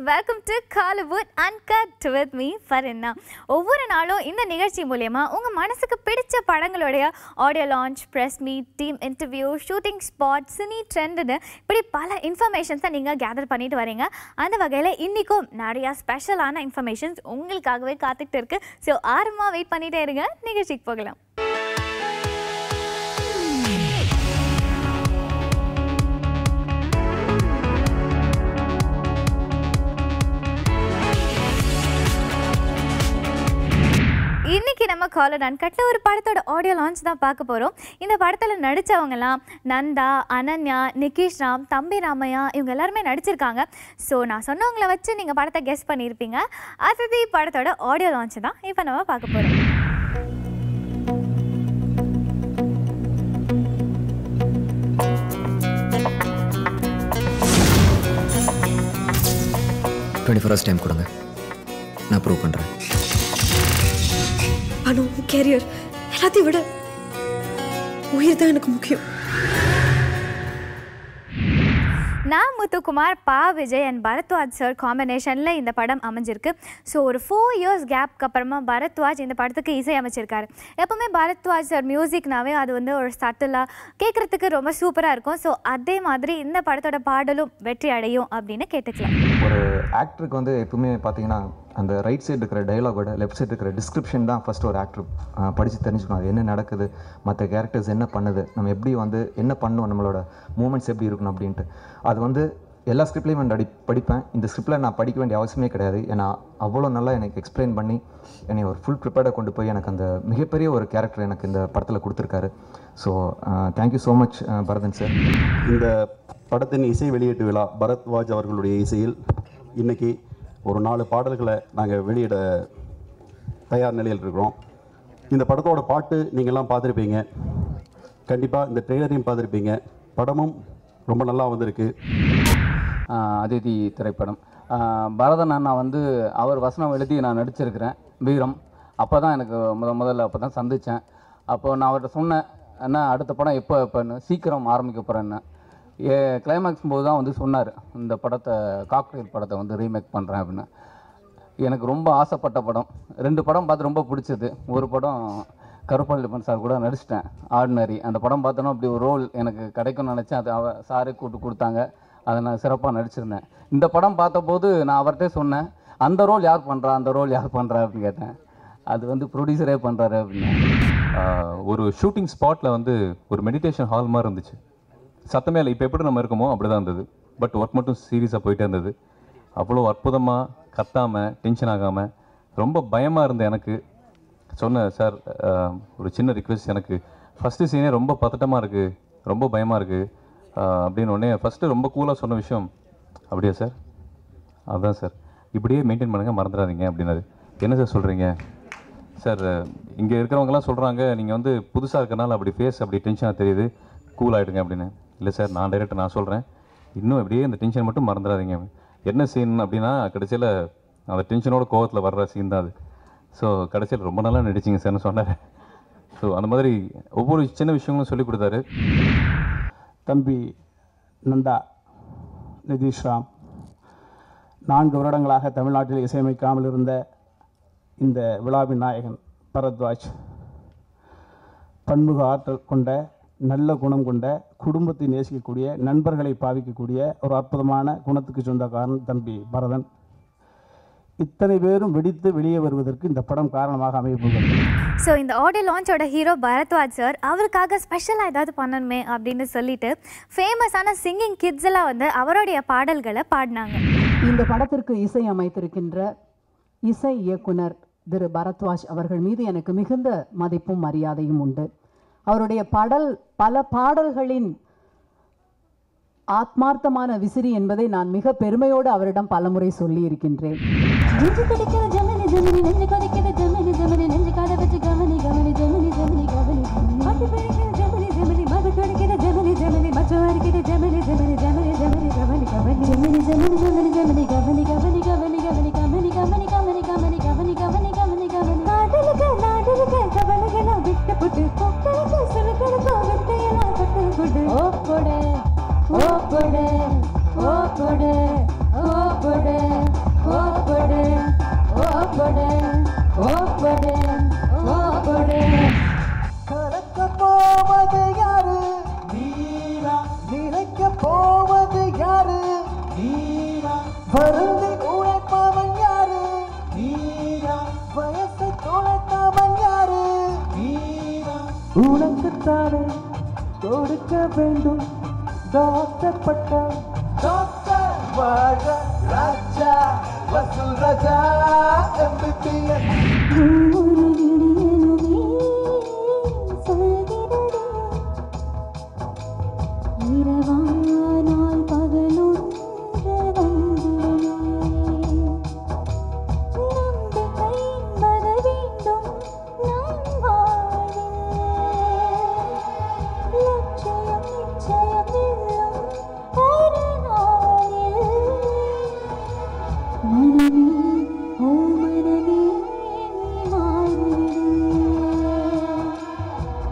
Welcome to Kollywood uncut with me Farina. ஒவ்வொரு நாளும் இந்த நிகழ்ச்சி மூலமா உங்கள் மனசுக்கு பிடிச்ச படங்களுடைய audio launch, press meet, team interview, shooting spot, cine ட்ரெண்டுன்னு இப்படி பல இன்ஃபர்மேஷன்ஸை நீங்கள் கேதர் பண்ணிட்டு வரீங்க. அந்த வகையில் இன்றைக்கும் நிறையா ஸ்பெஷலான இன்ஃபர்மேஷன்ஸ் உங்களுக்காகவே காத்துக்கிட்டு இருக்கு. ஸோ ஆர்வமாக வெயிட் பண்ணிகிட்டே இருங்க, நிகழ்ச்சிக்கு போகலாம். இன்றைக்கி நம்ம காலிவுட் அன்கட்டில் ஒரு படத்தோட ஆடியோ லான்ச் தான் பார்க்க போகிறோம். இந்த படத்தில் நடித்தவங்கலாம் நந்தா, அனன்யா, நிகிஷ் ராம், தம்பி ராமையா இவங்க எல்லாருமே நடிச்சிருக்காங்க. ஸோ நான் சொன்னவங்களை வச்சு நீங்கள் படத்தை கெஸ் பண்ணியிருப்பீங்க. அதிதி படத்தோட ஆடியோ லான்ச் தான் இப்போ நம்ம பார்க்க போகிறோம். ஃபர்ஸ்ட் டைம் கொடுங்க, நான் ப்ரூவ் பண்ணுறேன். பணம், கேரியர் எல்லாத்தையும் விட உயிர் தான் எனக்கு முக்கியம். நான் முத்துக்குமார், பா விஜய் அண்ட் பரத்வாஜ் சார் காம்பினேஷனில் இந்த படம் அமைஞ்சிருக்கு. ஸோ ஒரு 4 years கேப்க்கு அப்புறமா பரத்வாஜ் இந்த படத்துக்கு இசை அமைச்சிருக்காரு. எப்போவுமே பரத்வாஜ் சார் மியூசிக்னாவே அது வந்து ஒரு சட்டிலாக கேட்குறதுக்கு ரொம்ப சூப்பராக இருக்கும். ஸோ அதே மாதிரி இந்த படத்தோட பாடலும் வெற்றி அடையும் அப்படின்னு கேட்டுக்கலாம். ஒரு ஆக்டருக்கு வந்து எப்பவுமே பார்த்தீங்கன்னா அந்த ரைட் சைடு இருக்கிற டைலாகோட லெஃப்ட் சைடு இருக்கிற டிஸ்கிரிப்ஷன் தான் ஃபஸ்ட்டு ஒரு ஆக்டர் படித்து தெரிஞ்சுக்கணும். அது என்ன நடக்குது, மற்ற கேரக்டர்ஸ் என்ன பண்ணுது, நம்ம எப்படி வந்து என்ன பண்ணுவோம், நம்மளோட மூமெண்ட்ஸ் எப்படி இருக்கணும் அப்படின்ட்டு. அது வந்து எல்லா ஸ்கிரிப்ட்லேயும் நான் படிப்பேன். இந்த ஸ்கிரிப்டில் நான் படிக்க வேண்டிய அவசியமே கிடையாது. ஏன்னா அவ்வளோ நல்லா எனக்கு எக்ஸ்பிளைன் பண்ணி என்னை ஒரு ஃபுல் ப்ரிப்பேர்டாக கொண்டு போய் எனக்கு அந்த மிகப்பெரிய ஒரு கேரக்டர் எனக்கு இந்த படத்தில் கொடுத்துருக்காரு. So thank you so much Bharathan sir. இந்த படத்தின் இசை வெளியீட்டு விழா பரத்வாஜ் அவர்களுடைய இசையில் இன்றைக்கி ஒரு 4 பாடல்களை நாங்கள் வெளியிட தயார் நிலையில் இருக்கிறோம். இந்த படத்தோட பாட்டு நீங்கள்லாம் பார்த்துருப்பீங்க, கண்டிப்பாக இந்த ட்ரெய்லரையும் பார்த்துருப்பீங்க. படமும் ரொம்ப நல்லா வந்திருக்கு. அதிதி திரைப்படம் பரதன் அண்ணா வந்து அவர் வசனம் எழுதி நான் நடிச்சிருக்கிறேன் வீரம். அப்போ தான் எனக்கு முதல்ல அப்போ தான் சந்தித்தேன். அப்போது நான் அவர்கிட்ட சொன்னேன், அண்ணா அடுத்த படம் எப்போன்னு, சீக்கிரம் ஆரம்பிக்க போகிறேன்னு. கிளைமேக்ஸ் போது தான் வந்து சொன்னார், இந்த படத்தை காக்டெயில் படத்தை வந்து ரீமேக் பண்ணுறேன் அப்படின்னு. எனக்கு ரொம்ப ஆசைப்பட்ட படம். 2 படம் பார்த்து ரொம்ப பிடிச்சது. ஒரு படம் கருப்பள்ளிப்பன் சார் கூட நடிச்சிட்டேன், ஆர்டினரி. அந்த படம் பார்த்தோன்னா அப்படி ஒரு ரோல் எனக்கு கிடைக்கும்னு நினச்சேன். அது சாரே கூப்பிட்டு கொடுத்தாங்க, அதை நான் சிறப்பாக நடிச்சிருந்தேன். இந்த படம் பார்த்தபோது நான் அவர்கிட்டே சொன்னேன், அந்த ரோல் யார் பண்ணுறா, அந்த ரோல் யார் பண்ணுறா அப்படின்னு கேட்டேன். அது வந்து ப்ரொடியூசரே பண்ணுறாரு அப்படின்னு. ஒரு ஷூட்டிங் ஸ்பாட்டில் வந்து ஒரு மெடிடேஷன் ஹால் மாதிரி இருந்துச்சு. சத்தமே இல்லை, இப்போ எப்படி நம்ம இருக்கோமோ அப்படி தான் இருந்தது. பட் ஒர்க் மட்டும் சீரியஸாக போயிட்டே இருந்தது. அவ்வளோ அற்புதமாக, கத்தாமல், டென்ஷன் ஆகாமல், ரொம்ப பயமாக இருந்த எனக்கு சொன்னேன், சார் ஒரு சின்ன ரிக்வெஸ்ட், எனக்கு ஃபஸ்ட்டு சீனே ரொம்ப பதட்டமாக இருக்குது, ரொம்ப பயமாக இருக்குது அப்படின்னு. உடனே ஃபஸ்ட்டு ரொம்ப கூலாக சொன்ன விஷயம், அப்படியா சார், அதுதான் சார், இப்படியே மெயின்டைன் பண்ணுங்கள், மறந்துடாதீங்க அப்படின்னாரு. என்ன சார் சொல்கிறீங்க சார், இங்கே இருக்கிறவங்கலாம் சொல்கிறாங்க நீங்கள் வந்து புதுசாக இருக்கிறனால அப்படி ஃபேஸ் அப்படி டென்ஷனாக தெரியுது, கூல் ஆகிடுங்க அப்படின்னு. இல்லை சார், நான் டைரெக்டாக நான் சொல்கிறேன், இன்னும் அப்படியே இந்த டென்ஷன் மட்டும் மறந்துடாதீங்க. என்ன சீன் அப்படின்னா கடைசியில் அந்த டென்ஷனோட கோவத்தில் வர்ற சீன் தான் அது. ஸோ கடைசியில் ரொம்ப நல்லா நடிச்சிங்க சார்னு சொன்னார். ஸோ அந்த மாதிரி ஒவ்வொரு சின்ன விஷயங்களும் சொல்லிக் கொடுத்தாரு. தம்பி நந்தா, நிதிஷ் ராம் 4 வருடங்களாக தமிழ்நாட்டில் இசையமைக்காமல் இருந்த இந்த விழாவின் நாயகன் பரத்வாஜ், பன்முக ஆற்றல் கொண்ட, நல்ல குணம் கொண்ட, குடும்பத்தை நேசிக்கக்கூடிய, நண்பர்களை பாவிக்கக்கூடிய ஒரு அற்புதமான குணத்துக்கு சொந்தக்காரன் தம்பி பரதன். இத்தனை பேரும் வெடித்து வெளியே வருவதற்கு இந்த படம் காரணமாக அமையப்போகிறது. ஸோ இந்த ஆடியோ லான்ச்சோட ஹீரோ பரத்வாஜ் சார் அவருக்காக ஸ்பெஷலாக ஏதாவது பண்ணணுமே அப்படின்னு சொல்லிட்டு ஃபேமஸான சிங்கிங் கிட்ஸ் எல்லாம் வந்து அவருடைய பாடல்களை பாடினாங்க. இந்த படத்திற்கு இசை அமைத்திருக்கின்ற இசை இயக்குனர் திரு பரத்வாஜ் அவர்கள் மீது எனக்கு மிகுந்த மதிப்பும் மரியாதையும் உண்டு. அவருடைய பல பாடல்களின் ஆத்மார்த்தமான விசிறி என்பதை நான் மிக பெருமையோடு அவரிடம் பலமுறை சொல்லி இருக்கின்றேன். தானே கொடுக்க வேண்டும் டாக்டர் பட்டா டாக்டர் வாழ ராஜா வசூல் ராஜா எம்பிபிஎஸ் இரவானால் பகலொன்று வந்திடுமே நம்பிக்கை என்பது வேண்டும் நம் வாழ்வில் லட்சியம் நிச்சயம் வெல்லும் ஒரு நாளில் மனமே ஓ மனமே நீ மாறிவிடு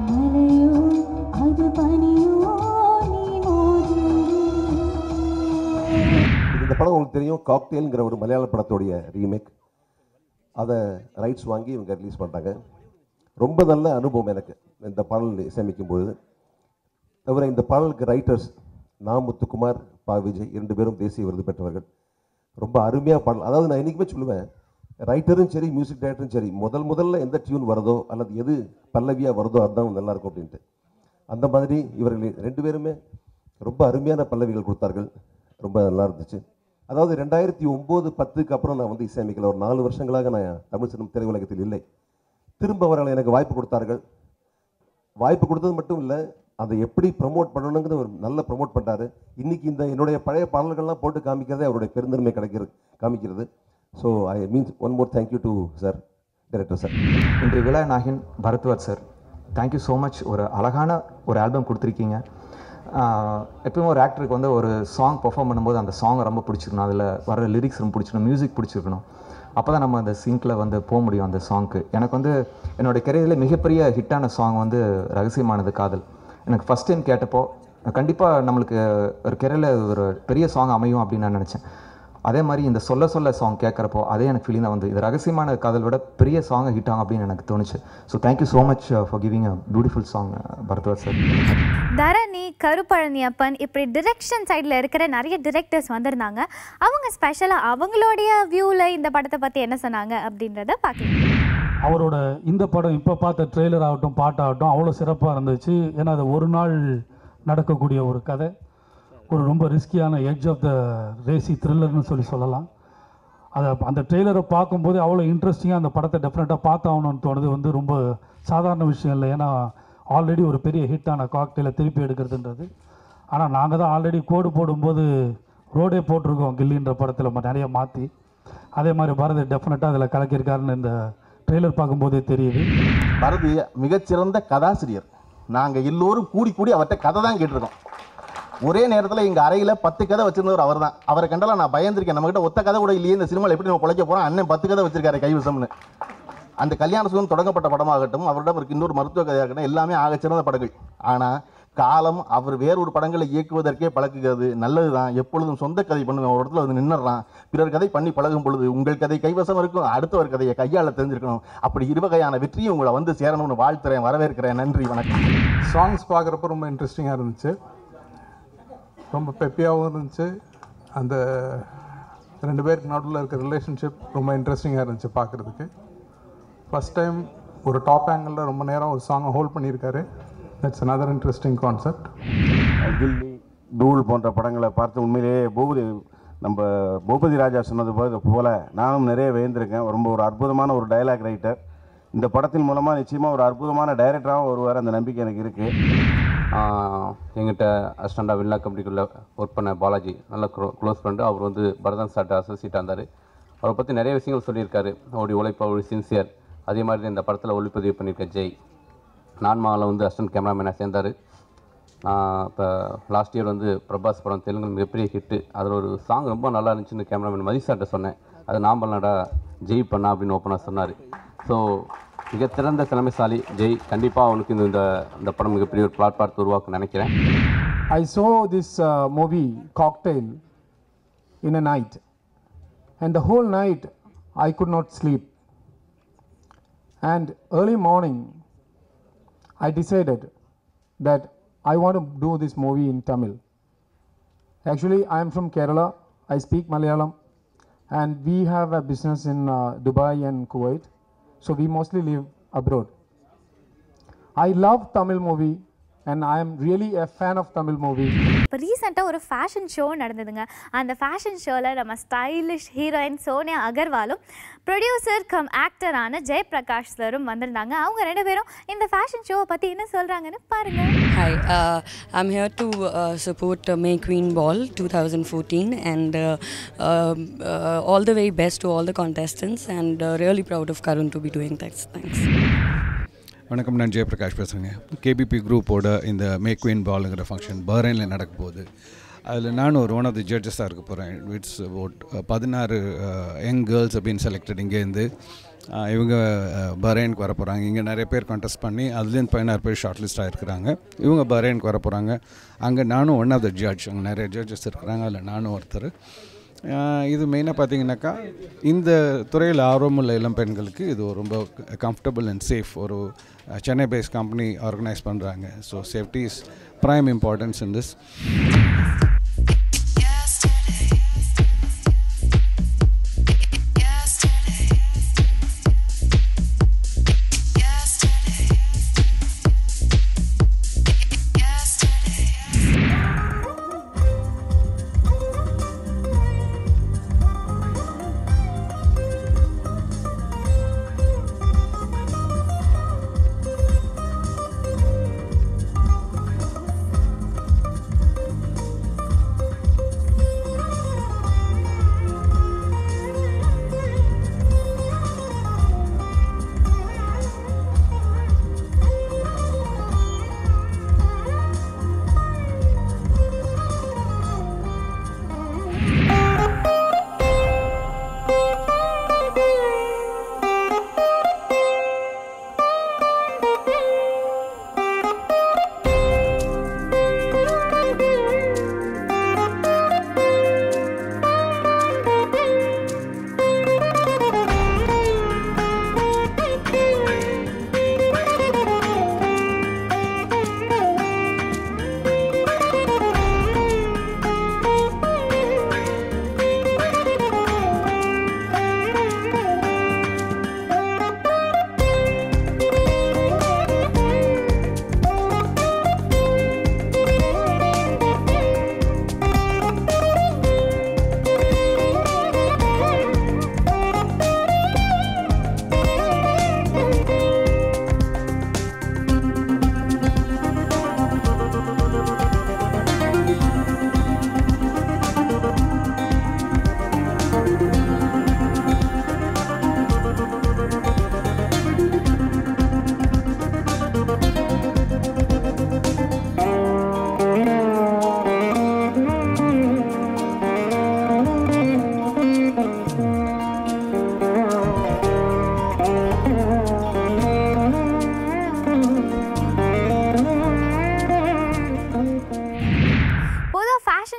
மலையோ அது பனியோ இந்த படம் உங்களுக்கு தெரியும் காக்டெயில்ங்கிற ஒரு மலையாள படத்தோடைய ரீமேக். அதை ரைட்ஸ் வாங்கி இவங்க ரிலீஸ் பண்ணிட்டாங்க. ரொம்ப நல்ல அனுபவம் எனக்கு இந்த பாடல் இசையமைக்கும்போது. தவிர இந்த பாடலுக்கு ரைட்டர்ஸ் முத்துக்குமார், விஜய் 2 பேரும் தேசிய விருது பெற்றவர்கள். ரொம்ப அருமையாக பாடல். அதாவது நான் என்றைக்குமே சொல்லுவேன், ரைட்டரும் சரி மியூசிக் டைரக்டரும் சரி முதல்ல எந்த டியூன் வருதோ அல்லது எது பல்லவியாக வருதோ அதுதான் நல்லாயிருக்கும் அப்படின்ட்டு. அந்த மாதிரி இவர்கள் 2 பேருமே ரொம்ப அருமையான பல்லவிகள் கொடுத்தார்கள். ரொம்ப நல்லா இருந்துச்சு. அதாவது 2009-10க்கு அப்புறம் நான் இசையமைக்கல. ஒரு 4 வருஷங்களாக நான் தமிழ் சினிமா திரையுலகத்தில் இல்லை. திரும்ப அவர்கள் எனக்கு வாய்ப்பு கொடுத்தார்கள். வாய்ப்பு கொடுத்தது மட்டும் இல்லை, அதை எப்படி ப்ரமோட் பண்ணணுங்கிறது ஒரு நல்ல ப்ரமோட் பண்ணுறாரு. இன்றைக்கி இந்த என்னுடைய பழைய பாடல்கள்லாம் போட்டு காமிக்கிறதே அவருடைய பெருந்தன்மை காமிக்கிறது. So I means one more thank you to sir, director sir. இன்றைய விழா நாயகன் Bharadwaj sir, thank you so much. ஒரு அழகான ஒரு ஆல்பம் கொடுத்துருக்கீங்க. எப்பவுமே ஒரு ஆக்டருக்கு ஒரு சாங் பெர்ஃபார்ம் பண்ணும்போது அந்த சாங்கை ரொம்ப பிடிச்சிருக்கணும், அதில் வர லிரிக்ஸ் ரொம்ப பிடிச்சிருக்கணும், மியூசிக் பிடிச்சிருக்கணும். அப்போ தான் நம்ம அந்த சிங்கில் போக முடியும் அந்த சாங்க்கு. எனக்கு என்னோடய கரியரில் மிகப்பெரிய ஹிட்டான சாங் ரகசியமானது காதல். எனக்கு ஃபஸ்ட் டைம் கேட்டப்போ கண்டிப்பாக நம்மளுக்கு ஒரு கரியரில் ஒரு பெரிய சாங் அமையும் அப்படின்னு நான் நினச்சேன். அதே மாதிரி இந்த சொல்ல சாங் கேட்குறப்போ அதே எனக்கு ஃபீலிங் தான் இது ரகசியமான காதல் விட பெரிய சாங்கை ஹிட் ஆகும் அப்படின்னு எனக்கு தோணுச்சு. So thank you so much for giving a beautiful song Bharadwaj sir. Dharani, Karupalaniappan, இப்படி டிரெக்ஷன் சைடில் இருக்கிற நிறைய டிரெக்டர்ஸ் வந்திருந்தாங்க. அவங்க ஸ்பெஷலாக அவங்களுடைய வியூவில் இந்த படத்தை பற்றி என்ன சொன்னாங்க அப்படின்றத பார்க்கலாம். அவரோட இந்த படம் இப்போ பார்த்த ட்ரெய்லர் ஆகட்டும் பாட்டாகட்டும் அவ்வளோ சிறப்பாக இருந்துச்சு. ஏன்னா அது ஒரு நாள் நடக்கக்கூடிய ஒரு கதை, ஒரு ரொம்ப ரிஸ்கியான எட்ஜ் ஆஃப் த ரேசி த்ரில்லர்னு சொல்லலாம். அந்த ட்ரெய்லரை பார்க்கும்போது அவ்வளோ இன்ட்ரெஸ்டிங்காக அந்த படத்தை டெஃபினட்டாக பார்த்தாகணும்னு தோணுது. ரொம்ப சாதாரண விஷயம் இல்லை. ஏன்னா ஆல்ரெடி ஒரு பெரிய ஹிட்டான காக்டெயிலை திருப்பி எடுக்கிறதுன்றது. ஆனால் நாங்கள் தான் ஆல்ரெடி கோடு போடும்போது ரோடே போட்டிருக்கோம் கில்லின்ற படத்தில் நிறைய மாற்றி. அதே மாதிரி பாரதி டெஃபினட்டாக அதில் கலக்கியிருக்காருன்னு இந்த ட்ரெய்லர் பார்க்கும்போதே தெரியுது. பாரதி மிகச்சிறந்த கதாசிரியர். நாங்கள் எல்லோரும் கூடி அவர்கிட்ட கதை தான் கேட்டிருக்கோம். ஒரே நேரத்தில் எங்கள் அறையில் 10 கதை வச்சிருந்தவர் அவர் தான். அவரை கண்டாலும் நான் பயந்துருக்கேன், நம்மகிட்ட ஒத்த கதை கூட இல்லையே, இந்த சினிமாவில் எப்படி நம்ம பிழைக்க போகிறோம், அண்ணன் 10 கதை வச்சிருக்காரு கைவசம்னு. அந்த கல்யாண சுகம் தொடங்கப்பட்ட படமாகட்டும், அவரிடம் இருக்க இன்னொரு மருத்துவ கதையாகட்டும், எல்லாமே ஆகச்சிறந்த படங்கள். ஆனால் காலம் அவர் வேறொரு படங்களை இயக்குவதற்கே பழக்குகிறது. நல்லது தான், எப்பொழுதும் சொந்த கதை பண்ணுவேன், ஒரு இடத்துல நின்றுறான். பிறர் கதை பண்ணி பழகும் பொழுது உங்கள் கதை கைவசம் இருக்கும், அடுத்தவர் கதையை கையாள தெரிஞ்சிருக்கணும். அப்படி இருவகையான வெற்றியும் உங்களை சேரணும்னு வாழ்த்துறேன், வரவேற்கிறேன். நன்றி, வணக்கம். சாங்ஸ் பார்க்குறப்ப ரொம்ப இன்ட்ரெஸ்டிங்காக இருந்துச்சு, ரொம்ப பெப்பியாகவும் இருந்துச்சு. அந்த 2 பேருக்கு நடுவில் இருக்க ரிலேஷன்ஷிப் ரொம்ப இன்ட்ரெஸ்டிங்காக இருந்துச்சு பார்க்குறதுக்கு. ஃபஸ்ட் டைம் ஒரு டாப் ஆங்கிளில் ரொம்ப நேரம் ஒரு சாங்கை ஹோல்ட் பண்ணியிருக்காரு. That's another interesting concept. Ghilli, Dhool போன்ற படங்களை பார்த்து உண்மையிலேயே நம்ம பூபதி ராஜா சொன்னது போல நானும் நிறைய வேந்திருக்கேன். ரொம்ப ஒரு அற்புதமான ஒரு டயலாக் ரைட்டர். இந்த படத்தின் மூலமாக நிச்சயமாக ஒரு அற்புதமான டைரக்டராகவும் வருவார், அந்த நம்பிக்கை எனக்கு இருக்குது. எங்கிட்ட அசிஸ்டண்டாக வில்லா கம்பெனிக்குள்ளே ஒர்க் பண்ண பாலாஜி, நல்ல க்ளோஸ் ஃப்ரெண்டு. அவர் பரதன் சார்ட்ட அசோசியேட்டாக இருந்தார். அவரை பற்றி நிறைய விஷயங்கள் சொல்லியிருக்காரு. அவருடைய உழைப்பு, அவருடைய சின்சியர். அதே மாதிரி இந்த படத்தில் ஒளிப்பதிவு பண்ணியிருக்க ஜெய் நான்மாவில் அசிஸ்டன்ட் கேமராமேனாக சேர்ந்தார். இப்போ லாஸ்ட் இயர் பிரபாஸ் படம் தெலுங்கு மிகப்பெரிய ஹிட்டு. அதில் ஒரு சாங் ரொம்ப நல்லா இருந்துச்சுன்னு கேமராமேன் மதி சார்ட்ட சொன்னேன். அது நான் பண்ணடா ஜெய் பண்ணா அப்படின்னு ஓப்பனாக சொன்னார். ஸோ மிகச்சிறந்த திறமைசாலி ஜெய். கண்டிப்பாக அவனுக்கு இந்த படம் மிகப்பெரிய ஒரு பிளாட்ஃபார்ம் உருவாக்குன்னு நினைக்கிறேன். I saw this movie Cocktail in a night, and the whole night I could not sleep, and early morning I decided that I want to do this movie in Tamil. Actually I am from Kerala, I speak Malayalam, and we have a business in Dubai and Kuwait, so we mostly live abroad. I love Tamil movie and I am really a fan of Tamil movie. இப்போ ரீசெண்டாக ஒரு fashion show நடந்ததுங்க. அந்த fashion ஷோவில் நம்ம stylish heroine Sonia அகர்வாலும் producer cum ஆக்டரான ஜெயபிரகாஷ் சாரும் வந்திருந்தாங்க. அவங்க 2 பேரும் இந்த ஃபேஷன் ஷோவை பற்றி என்ன சொல்கிறாங்கன்னு பாருங்கள். Hi, I'm here to support May Queen Ball 2014 and all the very best to all the contestants and really proud of Karun to be doing that. Thanks. வணக்கம், நான் ஜெயபிரகாஷ் பேசுகிறேங்க. கேபிபி குரூப்போட இந்த மே குயின் பாலுங்கிற ஃபங்க்ஷன் பஹ்ரைனில் நடக்க போகுது. அதில் நானும் ஒரு ஒன் ஆஃப் தி ஜட்ஜஸாக இருக்க போகிறேன். இட்ஸ் அபவுட் 16 யங் கேர்ள்ஸ் அப்படின்னு செலக்டட் இங்கேருந்து. இவங்க பஹ்ரைனுக்கு வர போகிறாங்க. இங்கே நிறைய பேர் கான்டெஸ்ட் பண்ணி அதுலேருந்து 16 பேர் ஷார்ட் லிஸ்ட் ஆகிருக்கிறாங்க. இவங்க பஹ்ரைனுக்கு வர போகிறாங்க. அங்கே நானும் ஒன் ஆஃப் த ஜட்ஜ். அங்கே நிறைய ஜட்ஜஸ் இருக்கிறாங்க, அதில் நானும் ஒருத்தர். இது மெயினாக பார்த்தீங்கன்னாக்கா இந்த துறையில் ஆர்வமுள்ள இளம் பெண்களுக்கு இது ரொம்ப கம்ஃபர்டபுள் அண்ட் சேஃப் ஒரு சென்னை பேஸ்ட் கம்பெனி ஆர்கனைஸ் பண்ணுறாங்க. So safety is prime importance in this.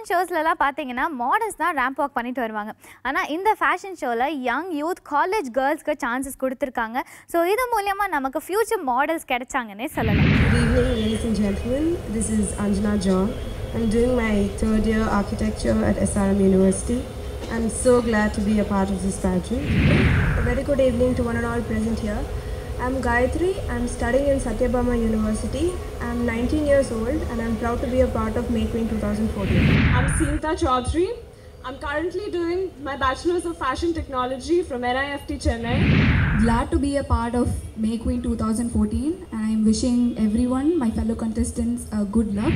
ஷோஸ்லலாம் பார்த்தீங்கன்னா மாடல்ஸ் தான் ரேம்ப் வாக் பண்ணிட்டு வருவாங்க. ஆனால் இந்த ஃபேஷன் ஷோவில் யங் யூத் காலேஜ் கேர்ள்ஸ்க்கு சான்சஸ் கொடுத்துருக்காங்க. ஸோ இது மூலமாக நமக்கு ஃபியூச்சர் மாடல்ஸ் கிடைச்சாங்கன்னே சொல்லலாம். Good evening, ladies and gentlemen. This is Anjana John. I'm doing my 3rd year architecture at SRM University. I'm so glad to be a part of this pageant. A very good evening to one and all present here. I'm Gayatri. I'm studying in Satyabama University. I'm 19 years old and I'm proud to be a part of May Queen 2014. I'm Seemta Chaudhary. I'm currently doing my Bachelor's of Fashion Technology from NIFT Chennai. Glad to be a part of May Queen 2014 and I'm wishing everyone, my fellow contestants, good luck.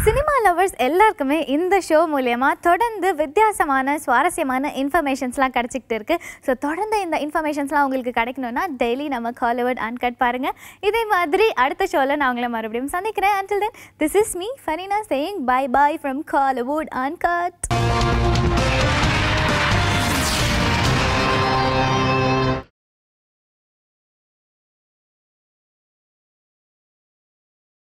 Cinema lovers எல்லாருக்குமே இந்த show மூலமா தொடர்ந்து வித்தியாசமான சுவாரஸ்யமான இன்ஃபர்மேஷன்ஸ்லாம் கிடைச்சிக்கிட்டு இருக்கு. So தொடர்ந்து இந்த இன்ஃபர்மேஷன்ஸ்லாம் உங்களுக்கு கிடைக்கணும்னா டெய்லி நம்ம காலிவுட் அன்கட் பாருங்க. இதே மாதிரி அடுத்த ஷோவில் நான் உங்களை மறுபடியும் சந்திக்கிறேன். Until then, this is me, Farina, saying bye bye from Collywood Uncut.